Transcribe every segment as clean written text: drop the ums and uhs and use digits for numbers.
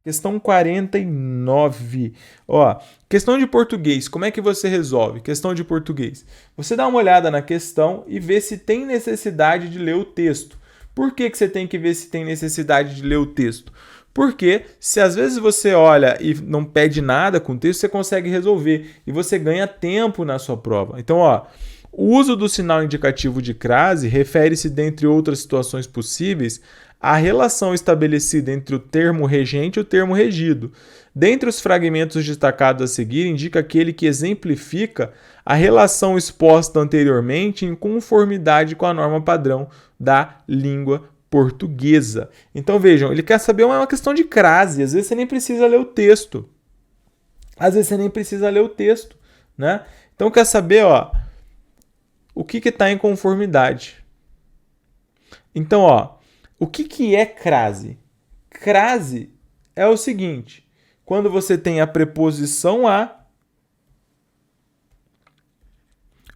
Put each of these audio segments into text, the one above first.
Questão 49. Ó, questão de português. Como é que você resolve? Questão de português. Você dá uma olhada na questão e vê se tem necessidade de ler o texto. Por que você tem que ver se tem necessidade de ler o texto? Porque se às vezes você olha e não pede nada com o texto, você consegue resolver e você ganha tempo na sua prova. Então, ó, o uso do sinal indicativo de crase refere-se, dentre outras situações possíveis, à relação estabelecida entre o termo regente e o termo regido. Dentre os fragmentos destacados a seguir, indica aquele que exemplifica a relação exposta anteriormente em conformidade com a norma padrão da língua portuguesa. Então vejam, ele quer saber uma questão de crase, às vezes você nem precisa ler o texto. Né? Então quer saber, ó, o que está em conformidade. Então, ó, o que é crase? Crase é o seguinte, quando você tem a preposição a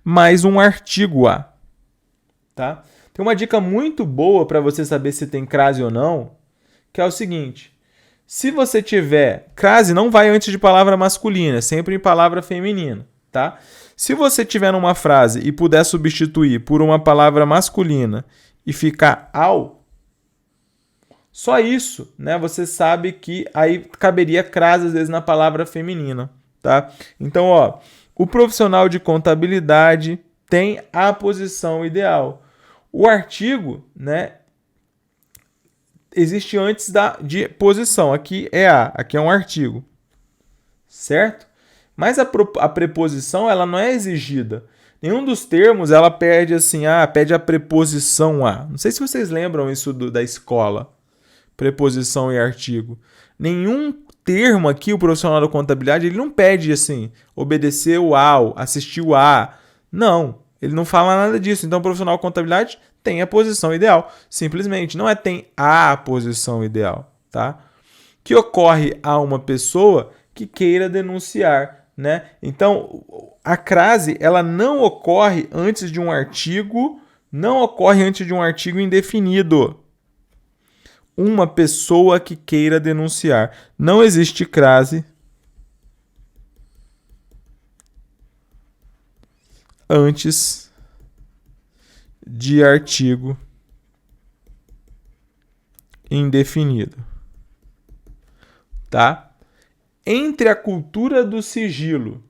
mais um artigo a, tá? Tem uma dica muito boa para você saber se tem crase ou não, que é o seguinte, se você tiver... Crase não vai antes de palavra masculina, sempre em palavra feminina, tá? Se você tiver numa frase e puder substituir por uma palavra masculina e ficar ao, só isso, né? Você sabe que aí caberia crase às vezes na palavra feminina, tá? Então, ó, o profissional de contabilidade tem a posição ideal. O artigo, né, existe antes de posição. Aqui é a, aqui é um artigo, certo? Mas a preposição ela não é exigida. Nenhum dos termos ela pede assim, pede a preposição a. Não sei se vocês lembram isso da escola. Preposição e artigo. Nenhum termo aqui, o profissional da contabilidade, ele não pede assim, obedeceu ao, assistiu a. Não, ele não fala nada disso. Então, o profissional da contabilidade tem a posição ideal. Simplesmente, não é tem a posição ideal, tá? Que ocorre a uma pessoa que queira denunciar, né? Então, a crase, ela não ocorre antes de um artigo, não ocorre antes de um artigo indefinido. Uma pessoa que queira denunciar. Não existe crase antes de artigo indefinido. Tá? Entre a cultura do sigilo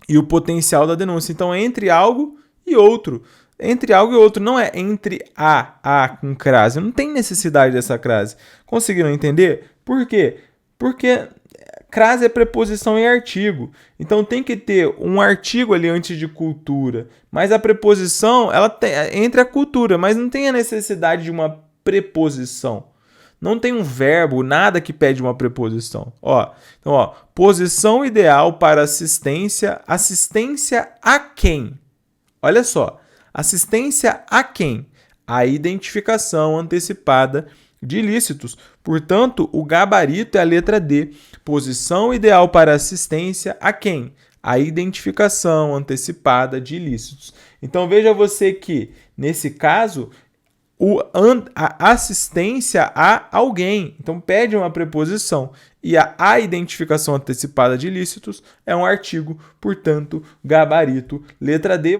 e o potencial da denúncia. Então, entre algo e outro. Entre algo e outro, não é entre a com crase. Não tem necessidade dessa crase. Conseguiram entender? Por quê? Porque crase é preposição em artigo. Então tem que ter um artigo ali antes de cultura. Mas a preposição, ela tem, entre a cultura, mas não tem a necessidade de uma preposição. Não tem um verbo, nada que pede uma preposição. Então, posição ideal para assistência. Assistência a quem? Olha só. Assistência a quem? A identificação antecipada de ilícitos. Portanto, o gabarito é a letra D. Posição ideal para assistência a quem? A identificação antecipada de ilícitos. Então, veja você que, nesse caso, a assistência a alguém. Então, pede uma preposição. E a identificação antecipada de ilícitos é um artigo, portanto, gabarito, letra D.